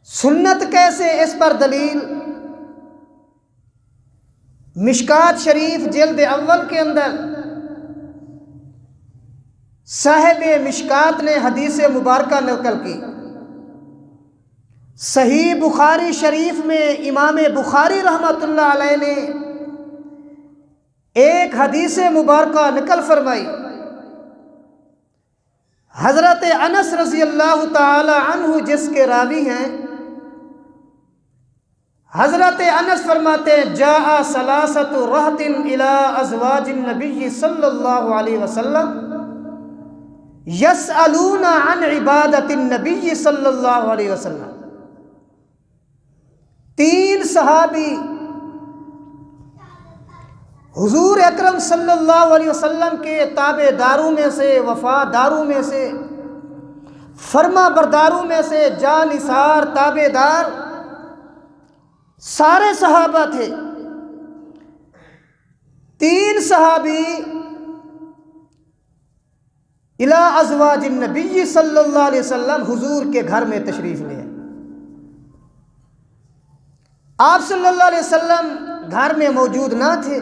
سنت کیسے، اس پر دلیل مشکات شریف جلد اول کے اندر صاحب مشکات نے حدیث مبارکہ نقل کی۔ صحیح بخاری شریف میں امام بخاری رحمۃ اللہ علیہ نے ایک حدیث مبارکہ نقل فرمائی۔ حضرت انس رضی اللہ تعالی عنہ جس کے راوی ہیں، حضرت انس فرماتے جاء ثلاثۃ رہط الی ازواج النبی صلی اللہ علیہ وسلم یسألون عن عبادت النبی صلی اللہ علیہ وسلم۔ 3 صحابی حضور اکرم صلی اللہ علیہ وسلم کے تابع داروں میں سے، وفاداروں میں سے، فرما برداروں میں سے، جانثار تابع دار سارے صحابہ تھے۔ 3 صحابی الی ازواج النبی صلی اللہ علیہ وسلم حضور کے گھر میں تشریف لے۔ آپ صلی اللہ علیہ وسلم گھر میں موجود نہ تھے۔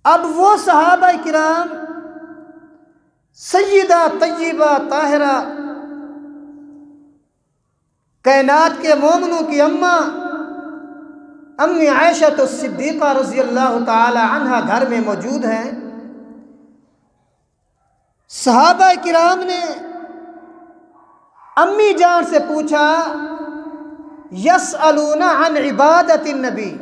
اب وہ صحابہ کرام سیدہ طیبہ طاہرہ کائنات کے مومنوں کی اماں امی عائشہ الصدیقہ رضی اللہ تعالی عنہا گھر میں موجود ہیں۔ صحابہ کرام نے امی جان سے پوچھا یسألون عن عبادت النبی،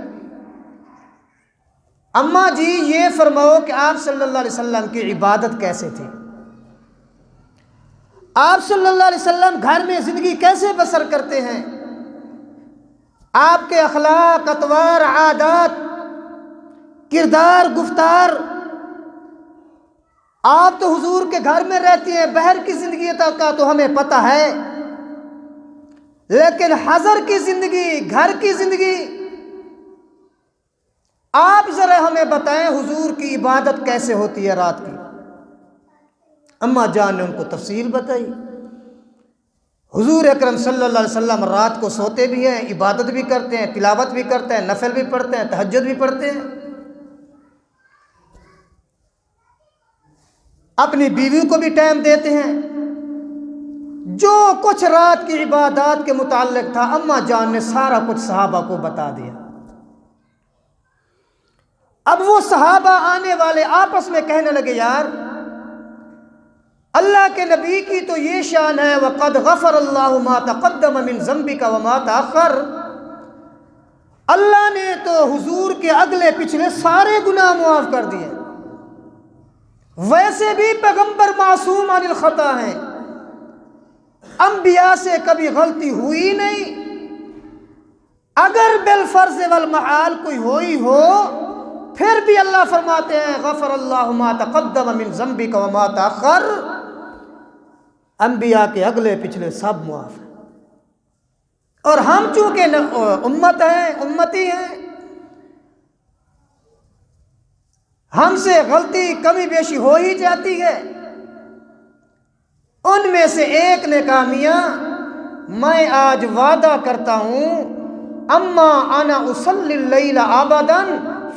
اماں جی یہ فرماؤ کہ آپ صلی اللہ علیہ وسلم کی عبادت کیسے تھی، آپ صلی اللہ علیہ وسلم گھر میں زندگی کیسے بسر کرتے ہیں، آپ کے اخلاق، اطوار، عادات، کردار، گفتار، آپ تو حضور کے گھر میں رہتی ہیں، بہر کی زندگی کا تو ہمیں پتہ ہے، لیکن حضر کی زندگی، گھر کی زندگی آپ ذرا ہمیں بتائیں حضور کی عبادت کیسے ہوتی ہے رات کی۔ اماں جان نے ان کو تفصیل بتائی۔ حضور اکرم صلی اللہ علیہ وسلم رات کو سوتے بھی ہیں، عبادت بھی کرتے ہیں، تلاوت بھی کرتے ہیں، نفل بھی پڑھتے ہیں، تہجد بھی پڑھتے ہیں، اپنی بیویوں کو بھی ٹائم دیتے ہیں۔ جو کچھ رات کی عبادات کے متعلق تھا اماں جان نے سارا کچھ صحابہ کو بتا دیا۔ اب وہ صحابہ آنے والے آپس میں کہنے لگے یار اللہ کے نبی کی تو یہ شان ہے وَقَدْ غَفَرَ اللَّهُ مَا تَقَدَّمَ مِن ذَنْبِكَ وَمَا تَأَخَّرَ، اللہ نے تو حضور کے اگلے پچھلے سارے گناہ معاف کر دیے۔ ویسے بھی پیغمبر معصوم عن الخطا ہیں، انبیاء سے کبھی غلطی ہوئی نہیں، اگر بالفرض والمحال کوئی ہوئی ہو پھر بھی اللہ فرماتے ہیں غفر اللہ ما تقدم من ذنبک وما تاخر، انبیاء کے اگلے پچھلے سب معاف ہیں۔ اور ہم چونکہ امت ہیں، امتی ہیں، ہم سے غلطی کمی بیشی ہو ہی جاتی ہے۔ ان میں سے ایک نے کہا میاں میں آج وعدہ کرتا ہوں اما انا اصلی اللیل ابدا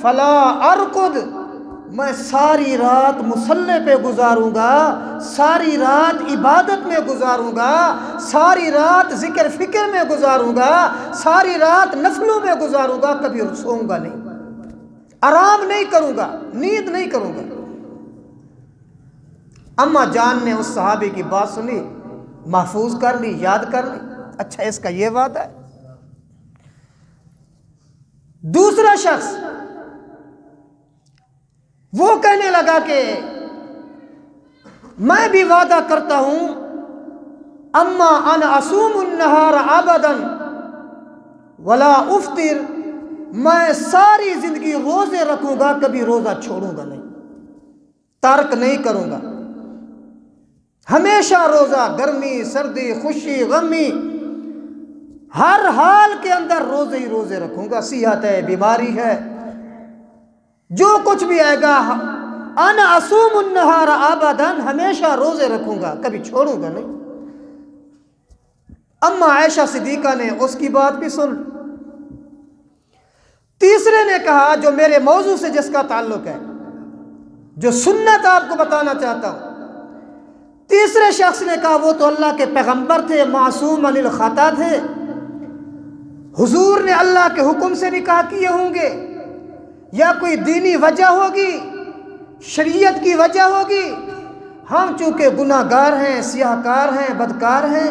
فلا ارقد، میں ساری رات مصلی پہ گزاروں گا، ساری رات عبادت میں گزاروں گا، ساری رات ذکر فکر میں گزاروں گا، ساری رات نفلوں میں گزاروں گا، کبھی سوؤں گا نہیں، آرام نہیں کروں گا، نیند نہیں کروں گا۔ اماں جان نے اس صحابی کی بات سنی، محفوظ کر لی، یاد کر لی، اچھا اس کا یہ وعدہ ہے۔ دوسرا شخص وہ کہنے لگا کہ میں بھی وعدہ کرتا ہوں اما انا اصوم النہار ابدا ولا افطر، میں ساری زندگی روزے رکھوں گا، کبھی روزہ چھوڑوں گا نہیں، ترک نہیں کروں گا، ہمیشہ روزہ، گرمی سردی خوشی غمی ہر حال کے اندر روزے ہی روزے رکھوں گا، صحت ہے بیماری ہے جو کچھ بھی آئے گا، انا اصوم النہار ابدا، ہمیشہ روزے رکھوں گا، کبھی چھوڑوں گا نہیں۔ اما عائشہ صدیقہ نے اس کی بات بھی سن. تیسرے نے کہا جو میرے موضوع سے جس کا تعلق ہے، جو سنت آپ کو بتانا چاہتا ہوں، تیسرے شخص نے کہا وہ تو اللہ کے پیغمبر تھے، معصوم عن الخطا تھے، حضور نے اللہ کے حکم سے نکاح کیے ہوں گے، یا کوئی دینی وجہ ہوگی، شریعت کی وجہ ہوگی. ہم چونکہ گناہ گار ہیں، سیاہ کار ہیں، بدکار ہیں،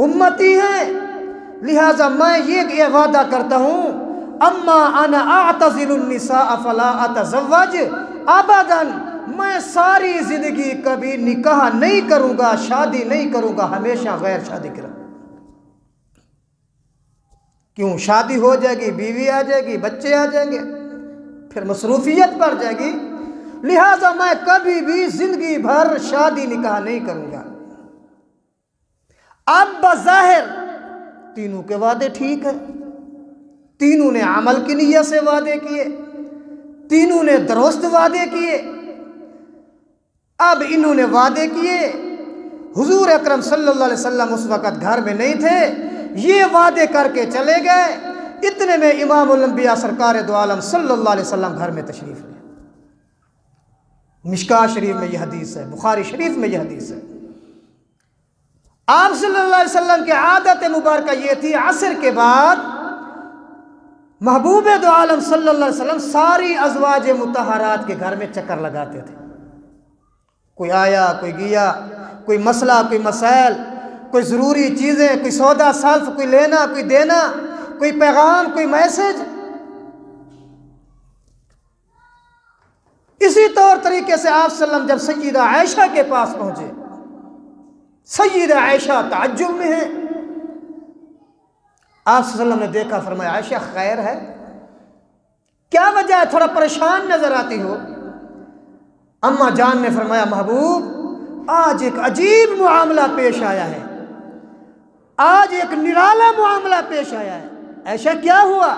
امتی ہیں، لہٰذا میں یہ وعدہ کرتا ہوں اما انا اعتزل النساء فلا اتزوج ابدا، میں ساری زندگی کبھی نکاح نہیں کروں گا، شادی نہیں کروں گا، ہمیشہ غیر شادی کروں. کیوں؟ شادی ہو جائے گی، بیوی آ جائے گی، بچے آ جائیں گے، پھر مصروفیت بڑھ جائے گی، لہٰذا میں کبھی بھی زندگی بھر شادی نکاح نہیں کروں گا. اب بظاہر تینوں کے وعدے ٹھیک ہیں، تینوں نے عمل کی نیت سے وعدے کیے، تینوں نے درست وعدے کیے. اب انہوں نے وعدے کیے، حضور اکرم صلی اللہ علیہ وسلم اس وقت گھر میں نہیں تھے، یہ وعدے کر کے چلے گئے. اتنے میں امام الانبیاء سرکار دو عالم صلی اللہ علیہ وسلم گھر میں تشریف لے. مشکاۃ شریف میں یہ حدیث ہے، بخاری شریف میں یہ حدیث ہے. آپ صلی اللہ علیہ وسلم کی عادت مبارکہ یہ تھی، عصر کے بعد محبوب دو عالم صلی اللہ علیہ وسلم ساری ازواج مطہرات کے گھر میں چکر لگاتے تھے. کوئی آیا، کوئی گیا، کوئی مسئلہ، کوئی مسائل، کوئی ضروری چیزیں، کوئی سودا سلف، کوئی لینا، کوئی دینا، کوئی پیغام، کوئی میسج. اسی طور طریقے سے آپ صلی اللہ علیہ وسلم جب سیدہ عائشہ کے پاس پہنچے، سیدہ عائشہ تعجب میں ہیں. آپ صلی اللہ علیہ وسلم نے دیکھا، فرمایا عائشہ خیر ہے؟ کیا وجہ ہے، تھوڑا پریشان نظر آتی ہو؟ اما جان نے فرمایا محبوب آج ایک عجیب معاملہ پیش آیا ہے، آج ایک نرالا معاملہ پیش آیا ہے. عائشہ کیا ہوا؟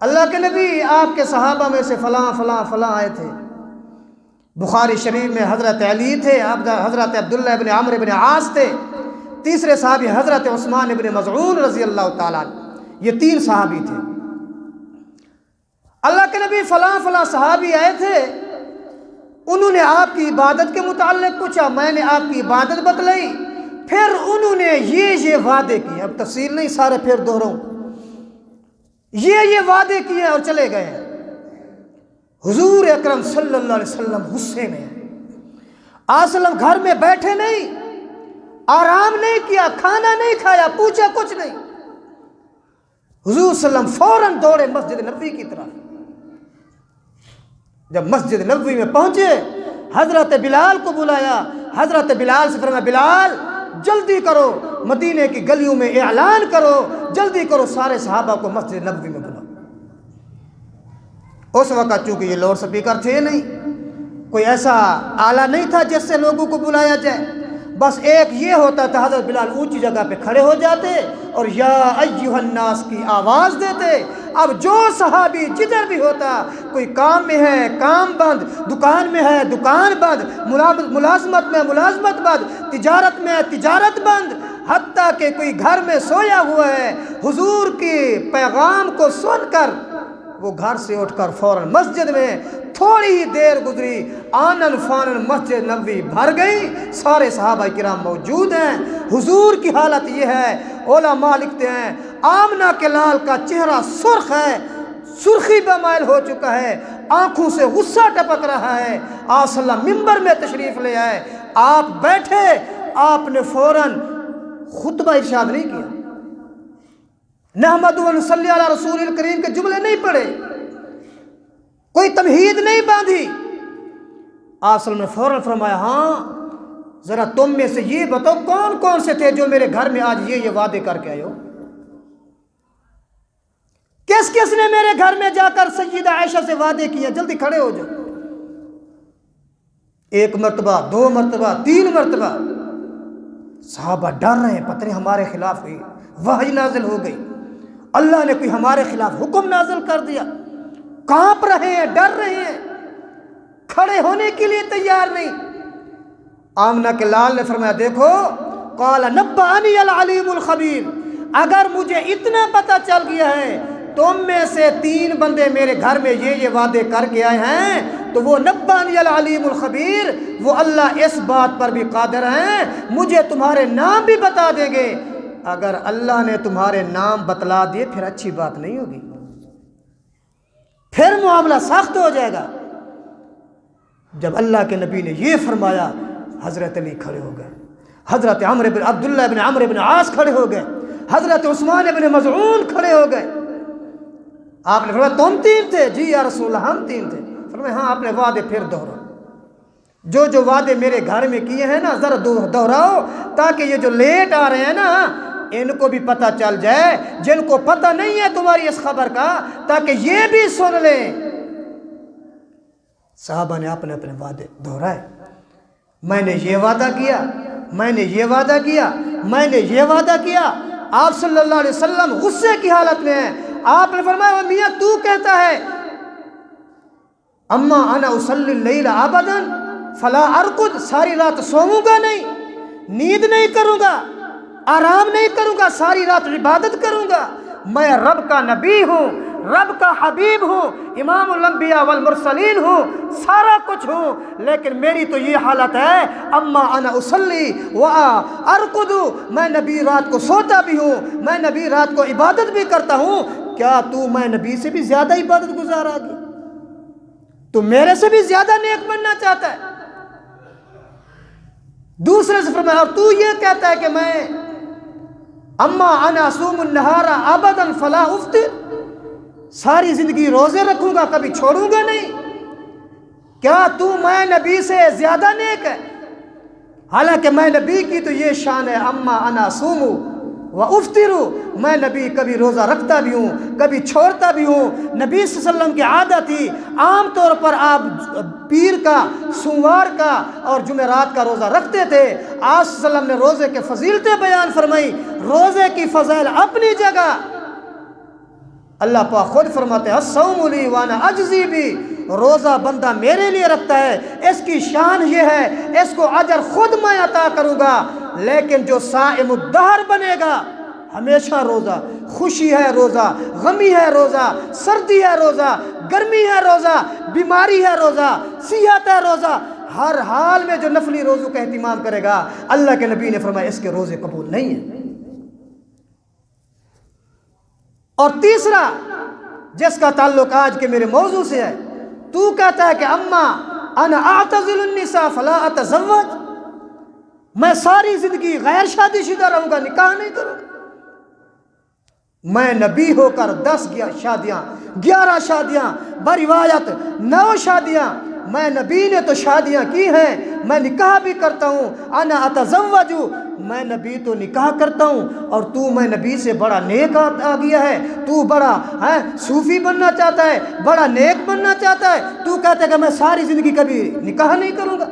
اللہ کے نبی آپ کے صحابہ میں سے فلاں فلاں فلاں آئے تھے. بخاری شریف میں حضرت علی تھے، حضرت عبداللہ ابن عمرو ابن عاص تھے، تیسرے صحابی حضرت عثمان ابن مظعون رضی اللہ تعالیٰ عنہ. یہ 3 صحابی تھے. اللہ کے نبی فلاں فلاں صحابی آئے تھے، انہوں نے آپ کی عبادت کے متعلق پوچھا، میں نے آپ کی عبادت بتلائی، پھر انہوں نے یہ وعدے کیے. اب تفصیل نہیں سارے پھر دوہراؤں، یہ وعدے کیے اور چلے گئے ہیں. حضور اکرم صلی اللہ علیہ وسلم غصے میں ہیں. آپ صلی اللہ علیہ وسلم گھر میں بیٹھے نہیں، آرام نہیں کیا، کھانا نہیں کھایا، پوچھا کچھ نہیں. حضور صلی اللہ علیہ وسلم فوراً دوڑے مسجد نبوی کی طرف. جب مسجد نبوی میں پہنچے، حضرت بلال کو بلایا. حضرت بلال سے فرمایا بلال جلدی کرو، مدینے کی گلیوں میں اعلان کرو، جلدی کرو، سارے صحابہ کو مسجد نبوی میں بلاؤ. اس وقت چونکہ یہ لاؤڈ سپیکر تھے نہیں، کوئی ایسا آلہ نہیں تھا جس سے لوگوں کو بلایا جائے، بس ایک یہ ہوتا تھا حضرت بلال اونچی جگہ پہ کھڑے ہو جاتے اور یا ایھا الناس کی آواز دیتے. اب جو صحابی جدھر بھی ہوتا، کوئی کام میں ہے کام بند، دکان میں ہے دکان بند، ملازمت میں ملازمت بند، تجارت میں تجارت بند، حتیٰ کہ کوئی گھر میں سویا ہوا ہے، حضور کے پیغام کو سن کر وہ گھر سے اٹھ کر فوراً مسجد میں. تھوڑی ہی دیر گزری، آنن فانن مسجد نبوی بھر گئی، سارے صحابہ کرام موجود ہیں. حضور کی حالت یہ ہے، علماء لکھتے ہیں آمنہ کے لال کا چہرہ سرخ ہے، سرخی پہ مائل ہو چکا ہے، آنکھوں سے غصہ ٹپک رہا ہے. آپ صلی اللہ علیہ وسلم ممبر میں تشریف لے آئے، آپ بیٹھے، آپ نے فوراً خطبہ ارشاد نہیں کیا، نحمد و نصلی علی رسول الکریم کے جملے نہیں پڑھے، کوئی تمہید نہیں باندھی. آپ صلی اللہ علیہ وسلم نے فوراً فرمایا ہاں ذرا تم میں سے یہ بتاؤ کون کون سے تھے جو میرے گھر میں آج یہ وعدے کر کے آئے ہو؟ کس کس نے میرے گھر میں جا کر سیدہ عائشہ سے وعدے کیے؟ جلدی کھڑے ہو جاؤ. 1 مرتبہ، 2 مرتبہ، 3 مرتبہ. صحابہ ڈر رہے ہیں، پتہ نہیں ہمارے خلاف ہوئی، وحی نازل ہو گئی، اللہ نے کوئی ہمارے خلاف حکم نازل کر دیا. کانپ رہے ہیں، ڈر رہے ہیں، کھڑے ہونے کے لیے تیار نہیں. آمنہ کے لال نے فرمایا دیکھو قال نبأنی العلیم الخبیر، اگر مجھے اتنا پتہ چل گیا ہے تم میں سے 3 بندے میرے گھر میں یہ وعدے کر کے آئے ہیں، تو وہ نبأنی العلیم الخبیر، وہ اللہ اس بات پر بھی قادر ہیں مجھے تمہارے نام بھی بتا دیں گے۔ اگر اللہ نے تمہارے نام بتلا دیے پھر اچھی بات نہیں ہوگی، پھر معاملہ سخت ہو جائے گا۔ جب اللہ کے نبی نے یہ فرمایا، حضرت علی کھڑے ہو گئے، حضرت عبداللہ بن عمرو بن عاص کھڑے ہو گئے، حضرت عثمان بن مظعون کھڑے ہو گئے۔ آپ نے فرمایا تم 3 تھے؟ جی یا رسول اللہ ہم 3 تھے۔ فرمایا ہاں، آپ نے وعدے پھر دوہراؤ، جو وعدے میرے گھر میں کیے ہیں نا ذرا دوہراؤ، تاکہ یہ جو لیٹ آ رہے ہیں نا ان کو بھی پتہ چل جائے، جن کو پتہ نہیں ہے تمہاری اس خبر کا، تاکہ یہ بھی سن لیں۔ صحابہ نے اپنے اپنے وعدے دہرائے، میں نے یہ وعدہ کیا، میں نے یہ وعدہ کیا، میں نے یہ وعدہ کیا۔ آپ صلی اللہ علیہ وسلم غصے کی حالت میں ہیں۔ آپ نے فرمایا میاں تو کہتا ہے اما انا اصلی اللیل ابدا فلا ارقد، ساری رات سوؤں گا نہیں، نیند نہیں کروں گا، آرام نہیں کروں گا، ساری رات عبادت کروں گا۔ میں رب کا نبی ہوں، رب کا حبیب ہوں، امام الانبیاء والمرسلین ہوں، سارا کچھ ہوں، لیکن میری تو یہ حالت ہے اما انا اصلی و ارقد، میں نبی رات کو سوتا بھی ہوں، میں نبی رات کو عبادت بھی کرتا ہوں۔ کیا تو میں نبی سے بھی زیادہ عبادت گزار آگے؟ تو میرے سے بھی زیادہ نیک بننا چاہتا ہے؟ دوسرے سے فرمایا اور تو یہ کہتا ہے کہ میں اما انا اصوم النہار ابدا فلا افطر، ساری زندگی روزے رکھوں گا کبھی چھوڑوں گا نہیں۔ کیا تو میں نبی سے زیادہ نیک ہے؟ حالانکہ میں نبی کی تو یہ شان ہے اما انا اصوم و افطر، میں نبی کبھی روزہ رکھتا بھی ہوں کبھی چھوڑتا بھی ہوں۔ نبی صلی اللہ علیہ وسلم کی عادت تھی عام طور پر آپ پیر کا، سوموار کا اور جمعرات کا روزہ رکھتے تھے۔ آپ صلی اللہ علیہ وسلم نے روزے کے فضیلتیں بیان فرمائی، روزے کی فضائل اپنی جگہ۔ اللہ پاک خود فرماتے ہیں الصوم لی وانا اجزی بھی، روزہ بندہ میرے لیے رکھتا ہے، اس کی شان یہ ہے اس کو اجر خود میں عطا کروں گا۔ لیکن جو صائم الدہر بنے گا، ہمیشہ روزہ، خوشی ہے روزہ، غمی ہے روزہ، سردی ہے روزہ، گرمی ہے روزہ، بیماری ہے روزہ، صحت ہے روزہ، ہر حال میں جو نفلی روزوں کا اہتمام کرے گا، اللہ کے نبی نے فرمایا اس کے روزے قبول نہیں ہیں۔ اور تیسرا جس کا تعلق آج کے میرے موضوع سے ہے، تو کہتا ہے کہ اما انا اعتزل النساء فلا اتزوج، میں ساری زندگی غیر شادی شدہ رہوں گا، نکاح نہیں کروں گا۔ میں نبی ہو کر 10 شادیاں، 11 شادیاں، بروایت 9 شادیاں، میں نبی نے تو شادیاں کی ہیں، میں نکاح بھی کرتا ہوں۔ انا اتزوج، میں نبی تو نکاح کرتا ہوں، اور تو میں نبی سے بڑا نیک آ گیا ہے، تو بڑا صوفی بننا چاہتا ہے، بڑا نیک بننا چاہتا ہے، تو کہتا ہے کہ میں ساری زندگی کبھی نکاح نہیں کروں گا۔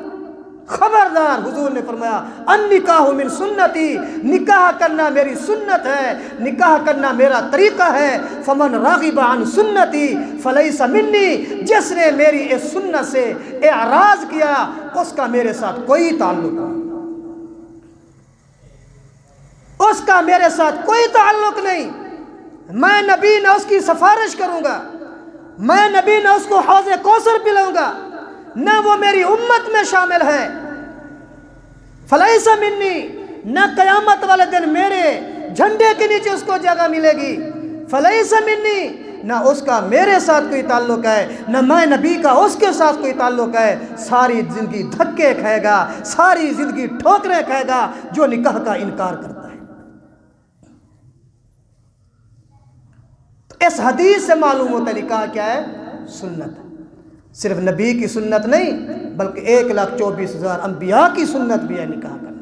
خبردار، حضور نے فرمایا النکاح من سنتی، نکاح کرنا میری سنت ہے، نکاح کرنا میرا طریقہ ہے۔ فمن راغب عن سنتی فلیس منی، جس نے میری اس سنت سے اعراض کیا اس کا میرے ساتھ کوئی تعلق نہیں، اس کا میرے ساتھ کوئی تعلق نہیں۔ میں نبی نہ اس کی سفارش کروں گا، میں نبی نہ اس کو حوض کوثر پلاؤں گا، نہ وہ میری امت میں شامل ہے۔ فلیس منی، نہ قیامت والے دن میرے جھنڈے کے نیچے اس کو جگہ ملے گی۔ فلیس منی، نہ اس کا میرے ساتھ کوئی تعلق ہے، نہ میں نبی کا اس کے ساتھ کوئی تعلق ہے۔ ساری زندگی دھکے کھائے گا، ساری زندگی ٹھوکریں کھائے گا جو نکاح کا انکار کرتا ہے۔ اس حدیث سے معلوم ہوتا ہے نکاح کیا ہے؟ سنت۔ صرف نبی کی سنت نہیں بلکہ 1,24,000 انبیاء کی سنت بھی ہے نکاح کرنا۔